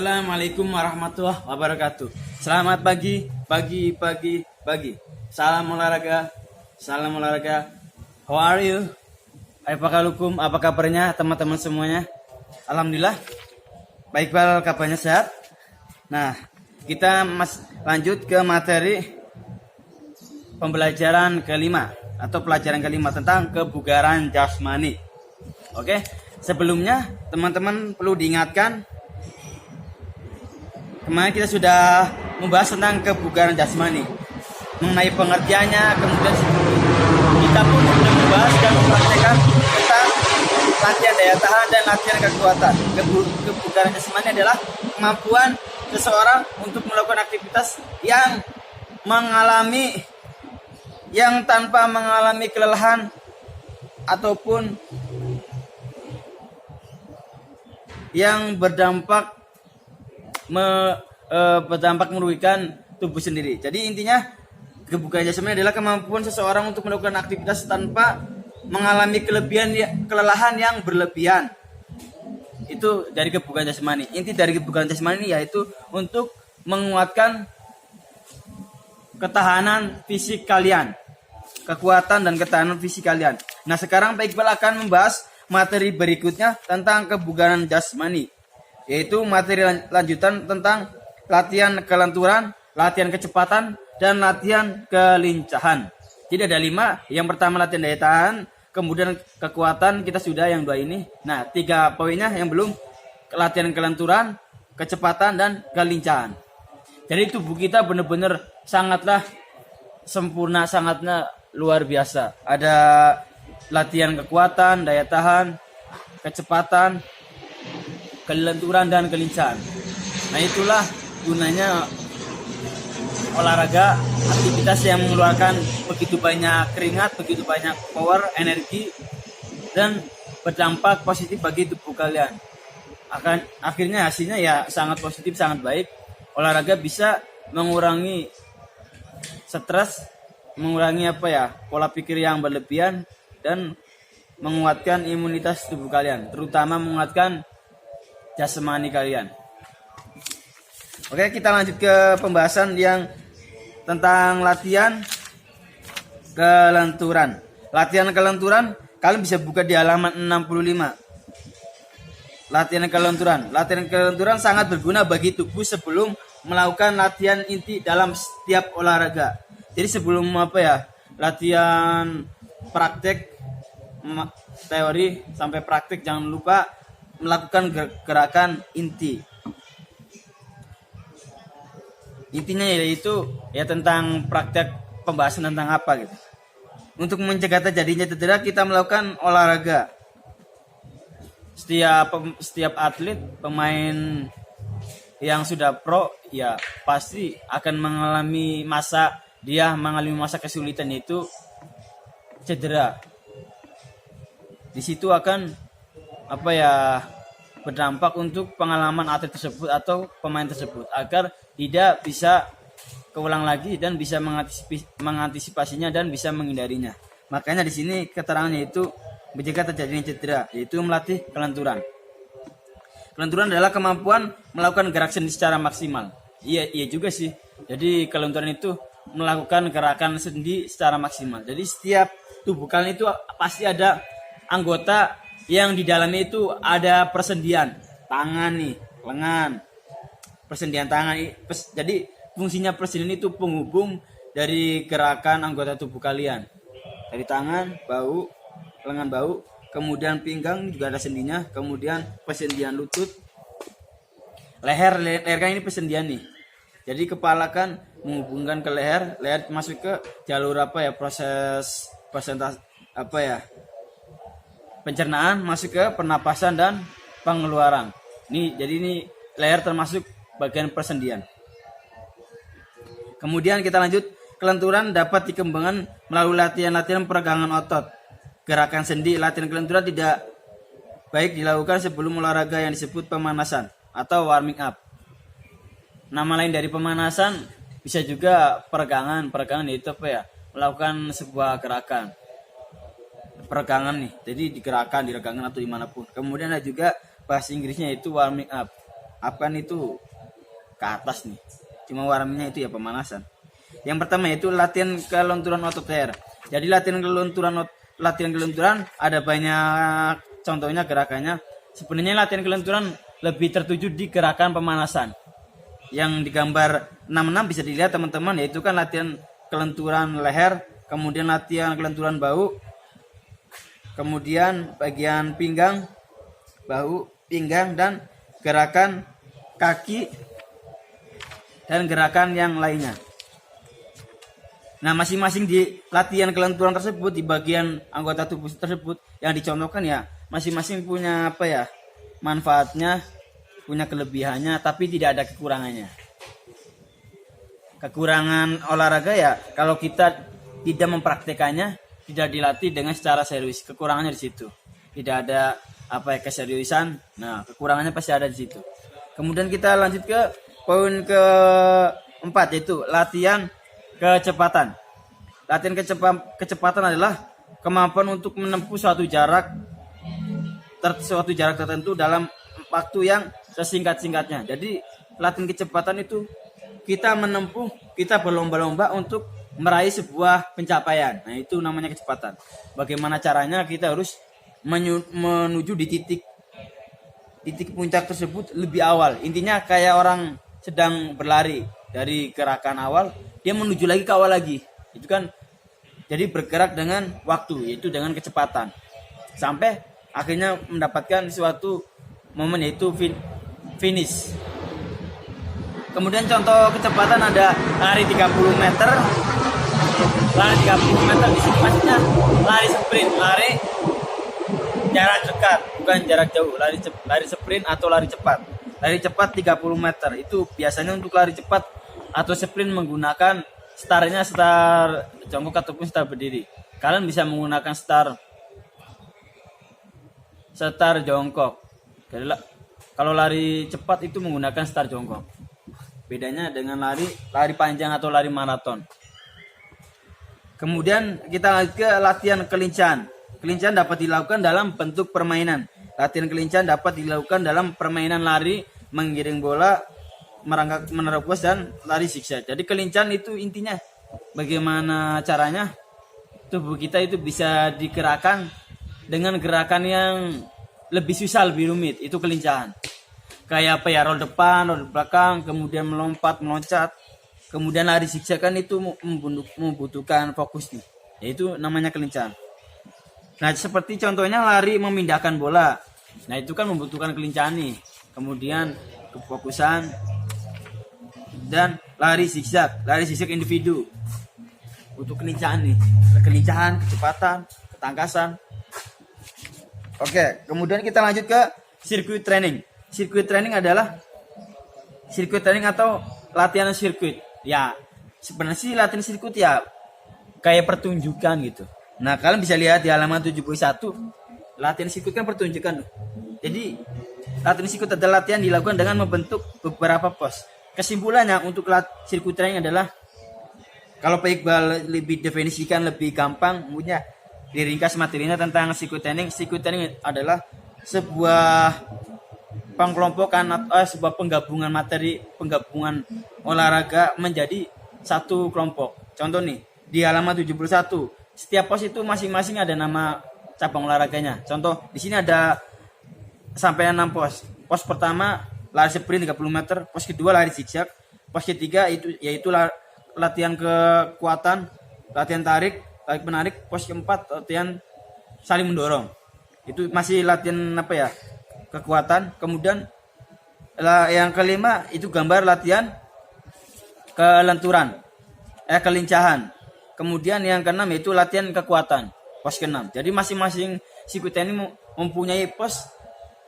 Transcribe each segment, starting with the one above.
Assalamualaikum warahmatullahi wabarakatuh. Selamat pagi. Salam olahraga. How are you? Apakalukum? Apa kabarnya teman-teman semuanya? Alhamdulillah. Baik, kabarnya sehat. Nah, kita lanjut ke materi pembelajaran kelima atau pelajaran kelima tentang kebugaran jasmani. Oke, sebelumnya teman-teman perlu diingatkan, kemarin kita sudah membahas tentang kebugaran jasmani, mengenai pengertiannya, kemudian kita pun sudah membahas dan mempraktekkan tentang latihan daya tahan dan latihan kekuatan. Kebugaran jasmani adalah kemampuan seseorang untuk melakukan aktivitas yang tanpa mengalami kelelahan ataupun yang berdampak merugikan tubuh sendiri. Jadi intinya kebugaran jasmani adalah kemampuan seseorang untuk melakukan aktivitas tanpa mengalami kelelahan yang berlebihan. Itu dari kebugaran jasmani. Inti dari kebugaran jasmani yaitu untuk menguatkan ketahanan fisik kalian, kekuatan dan ketahanan fisik kalian. Nah, sekarang Pak Iqbal akan membahas materi berikutnya tentang kebugaran jasmani, yaitu materi lanjutan tentang latihan kelenturan, latihan kecepatan, dan latihan kelincahan. Jadi ada 5. Yang pertama latihan daya tahan, kemudian kekuatan, kita sudah yang 2 ini. Nah, 3 poinnya yang belum, latihan kelenturan, kecepatan, dan kelincahan. Jadi tubuh kita benar-benar sangatlah sempurna, sangatnya luar biasa. Ada latihan kekuatan, daya tahan, kecepatan, kelenturan, dan kelincahan. Nah, itulah gunanya olahraga, aktivitas yang mengeluarkan begitu banyak keringat, begitu banyak power, energi, dan berdampak positif bagi tubuh kalian. Akhirnya hasilnya ya sangat positif, sangat baik. Olahraga bisa mengurangi stres, mengurangi pola pikir yang berlebihan, dan menguatkan imunitas tubuh kalian, terutama menguatkan jasmani kalian. Oke, kita lanjut ke pembahasan yang tentang latihan kelenturan. Latihan kelenturan, kalian bisa buka di halaman 65. Latihan kelenturan sangat berguna bagi tubuh sebelum melakukan latihan inti dalam setiap olahraga. Jadi sebelum latihan praktek, teori sampai praktek, jangan lupa melakukan gerakan inti. Intinya yaitu tentang praktek, pembahasan tentang apa gitu. Untuk mencegah terjadinya cedera, kita melakukan olahraga. Setiap atlet, pemain yang sudah pro ya pasti akan mengalami masa kesulitan, yaitu cedera. Di situ akan berdampak untuk pengalaman atlet tersebut atau pemain tersebut agar tidak bisa keulang lagi dan bisa mengantisipasinya dan bisa menghindarinya. Makanya di sini keterangannya itu mencegah terjadinya cedera, yaitu melatih kelenturan. Kelenturan adalah kemampuan melakukan gerak sendi secara maksimal. Iya juga sih. Jadi kelenturan itu melakukan gerakan sendi secara maksimal. Jadi setiap tubuh kalian itu pasti ada anggota yang di dalamnya itu ada persendian. Tangan nih, lengan, persendian tangan. Jadi fungsinya persendian itu penghubung dari gerakan anggota tubuh kalian. Dari tangan, bahu, lengan, bahu, kemudian pinggang juga ada sendinya, kemudian persendian lutut, leher kan ini persendian nih. Jadi kepala kan menghubungkan ke leher masuk ke jalur proses pencernaan, masuk ke pernapasan dan pengeluaran. Jadi ini leher termasuk bagian persendian. Kemudian kita lanjut, kelenturan dapat dikembangkan melalui latihan peregangan otot. Gerakan sendi, latihan kelenturan tidak baik dilakukan sebelum olahraga yang disebut pemanasan atau warming up. Nama lain dari pemanasan bisa juga peregangan. Peregangan itu melakukan sebuah gerakan. Peregangan nih, jadi digerakkan, diregangkan atau dimanapun. Kemudian ada juga bahasa Inggrisnya itu warming up. upkan itu ke atas nih. Cuma warnanya itu ya pemanasan. Yang pertama itu latihan kelenturan otot leher. Jadi latihan kelenturan ada banyak contohnya gerakannya. Sebenarnya latihan kelenturan lebih tertuju di gerakan pemanasan. Yang di gambar 66 bisa dilihat teman-teman, yaitu kan latihan kelenturan leher, kemudian latihan kelenturan bahu, kemudian bagian pinggang, bahu, pinggang, dan gerakan kaki dan gerakan yang lainnya. Nah, masing-masing di latihan kelenturan tersebut, di bagian anggota tubuh tersebut yang dicontohkan ya, masing-masing punya manfaatnya, punya kelebihannya, tapi tidak ada kekurangannya. Kekurangan olahraga ya kalau kita tidak mempraktekannya, tidak dilatih dengan secara serius, kekurangannya di situ. Tidak ada keseriusan. Nah, kekurangannya pasti ada di situ. Kemudian kita lanjut ke poin keempat, yaitu latihan kecepatan. Latihan kecepatan adalah kemampuan untuk menempuh suatu jarak tertentu dalam waktu yang sesingkat-singkatnya. Jadi latihan kecepatan itu kita berlomba-lomba untuk meraih sebuah pencapaian. Nah, itu namanya kecepatan. Bagaimana caranya? Kita harus menuju di titik puncak tersebut lebih awal. Intinya kayak orang sedang berlari dari gerakan awal, dia menuju lagi ke awal lagi. Itu kan jadi bergerak dengan waktu, yaitu dengan kecepatan. Sampai akhirnya mendapatkan suatu momen, yaitu finish. Kemudian contoh kecepatan ada lari 30 meter. Lari 30 meter di sini maksudnya lari sprint, lari jarak dekat, bukan jarak jauh, lari sprint atau lari cepat. Lari cepat 30 meter. Itu biasanya untuk lari cepat atau sprint menggunakan startnya start jongkok ataupun start berdiri. Kalian bisa menggunakan start jongkok. Jadi kalau lari cepat itu menggunakan start jongkok. Bedanya dengan lari panjang atau lari maraton. Kemudian kita lanjut ke latihan kelincahan. Kelincahan dapat dilakukan dalam bentuk permainan. Latihan kelincahan dapat dilakukan dalam permainan lari, menggiring bola, menerobos, dan lari zigzag. Jadi kelincahan itu intinya bagaimana caranya tubuh kita itu bisa digerakkan dengan gerakan yang lebih susah, lebih rumit. Itu kelincahan. Kayak roll depan, roll belakang, kemudian melompat, meloncat, kemudian lari zigzag, kan itu membutuhkan fokus nih. Yaitu namanya kelincahan. Nah, seperti contohnya lari memindahkan bola. Nah, itu kan membutuhkan kelincahan nih. Kemudian kefokusan dan lari zigzag individu. Butuh kelincahan nih. Kelincahan, kecepatan, ketangkasan. Oke, kemudian kita lanjut ke sirkuit training. Sirkuit training atau latihan sirkuit. Ya, sebenarnya sih latihan sirkuit ya kayak pertunjukan gitu. Nah, kalian bisa lihat di halaman 71. Latihan sirkuit kan pertunjukan. Jadi, latihan sirkuit adalah latihan dilakukan dengan membentuk beberapa pos. Kesimpulannya untuk sirkuit training adalah, kalau Pak Iqbal lebih definisikan lebih gampang, punya diringkas materinya tentang sirkuit training. Sirkuit training adalah sebuah pengkelompokan atau sebuah penggabungan olahraga menjadi satu kelompok. Contoh nih, di halaman 71, setiap pos itu masing-masing ada nama cabang olahraganya. Contoh, di sini ada sampai 6 pos. Pos pertama lari sprint 30 meter, pos kedua lari zigzag, pos ketiga yaitu latihan kekuatan, latihan tarik menarik, pos keempat latihan saling mendorong. Itu masih latihan kekuatan. Kemudian yang kelima itu gambar latihan kelincahan. Kemudian yang keenam yaitu latihan kekuatan, pos ke-6. Jadi masing-masing sirkuit ini mempunyai pos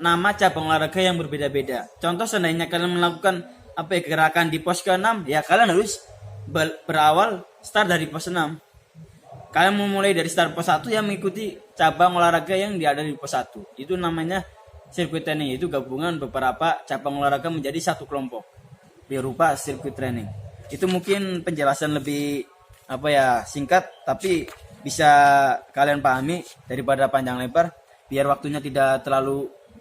nama cabang olahraga yang berbeda-beda. Contoh, seandainya kalian melakukan gerakan di pos ke-6, ya kalian harus berawal start dari pos 6. Kalian memulai dari start pos 1 yang mengikuti cabang olahraga yang ada di pos 1. Itu namanya sirkuit training, itu gabungan beberapa cabang olahraga menjadi satu kelompok berupa sirkuit training. Itu mungkin penjelasan lebih singkat, tapi bisa kalian pahami daripada panjang lebar, biar waktunya tidak terlalu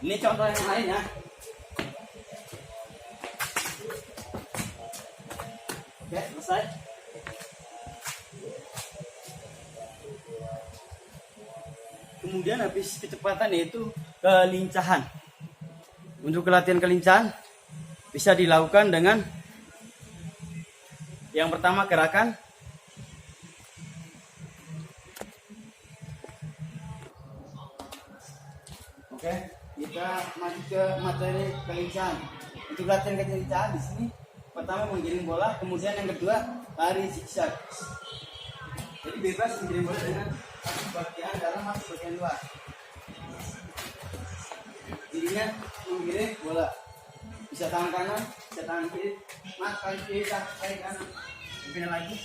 Ini contoh yang lain ya. Oke, selesai. Kemudian habis kecepatan yaitu kelincahan. Untuk latihan kelincahan bisa dilakukan dengan yang pertama gerakan oke, kita masuk ke materi kelincahan. Untuk latihan kelincahan di sini pertama menggiring bola, kemudian yang kedua lari zigzag. Jadi bebas menggiring bola dengan bagian dalam atau bagian luar. Jadinya menggiring bola bisa tangan kanan, bisa tangan kiri, tangan kiri, tangan kanan, pindah lagi.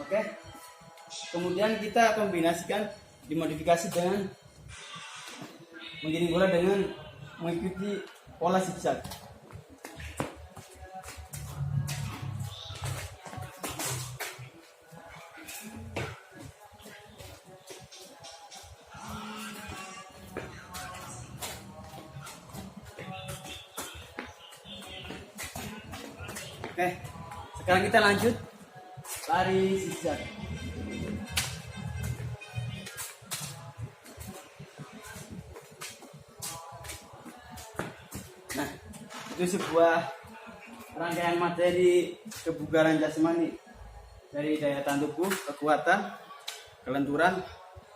Oke. Kemudian kita kombinasikan, dimodifikasi dengan menggiring bola dengan mengikuti pola zigzag. Oke, sekarang kita lanjut lari zigzag. Nah, itu sebuah rangkaian materi kebugaran jasmani dari daya tahan tubuh, kekuatan, kelenturan,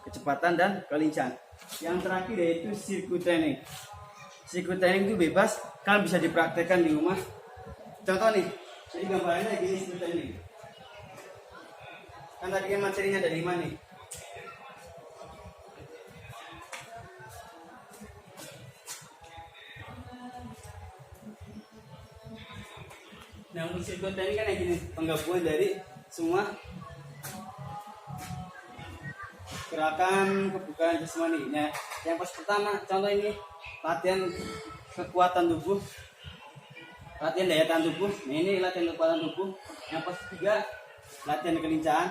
kecepatan, dan kelincahan. Yang terakhir yaitu sirkuit training. Sirkuit training itu bebas, kalian bisa dipraktekkan di rumah. Contoh nih, jadi gambarannya gini seperti ini. Kan tadi materinya dari mana nih? Nah, untuk sirkuit ini kan kayak gini, penggabungan dari semua gerakan kebugaran jasmani. Nah, yang pas pertama, contoh ini latihan kekuatan tubuh, latihan daya tahan tubuh. Nah, ini latihan kekuatan tubuh. Yang pas ketiga, latihan kelincahan.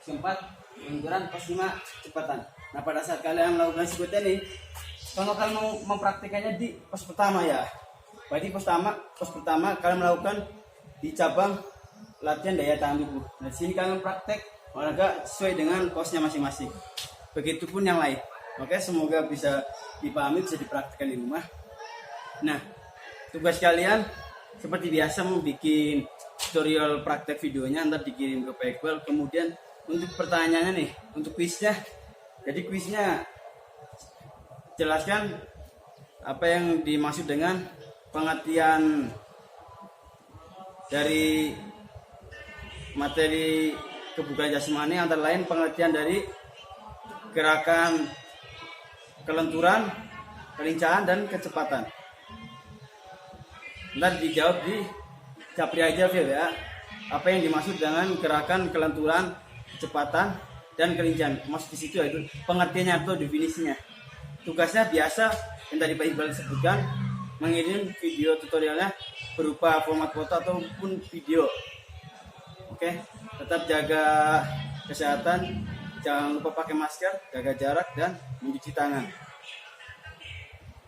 Keempat, kelenturan. Pas lima, kecepatan. Nah, pada saat kalian melakukan sirkuit ini, kalau kalian mau mempraktikannya di pos pertama ya. Berarti pos pertama kalian melakukan di cabang latihan daya tahan tubuh. Nah, di sini kalian praktek olahraga sesuai dengan posnya masing-masing. Begitupun yang lain. Oke, semoga bisa dipahami, bisa dipraktikkan di rumah. Nah, tugas kalian seperti biasa membuat tutorial praktek videonya, ntar dikirim ke Pak Iqbal. Kemudian untuk pertanyaannya nih, untuk kuisnya. Jadi kuisnya jelaskan apa yang dimaksud dengan pengertian dari materi kebugaran jasmani, antara lain pengertian dari gerakan kelenturan, kelincahan, dan kecepatan. Ntar dijawab di Japri aja ya, apa yang dimaksud dengan gerakan kelenturan, kecepatan, dan kelincahan. Maksud di situ itu pengertiannya atau definisinya. Tugasnya biasa yang tadi Pak Iqbal sebutkan, mengirim video tutorialnya berupa format foto ataupun video. Oke, tetap jaga kesehatan, jangan lupa pakai masker, jaga jarak, dan mencuci tangan.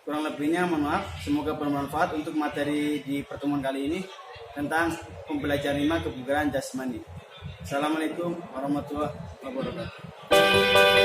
Kurang lebihnya mohon maaf, semoga bermanfaat untuk materi di pertemuan kali ini tentang pembelajaran 5 kebugaran jasmani. Assalamualaikum warahmatullahi wabarakatuh.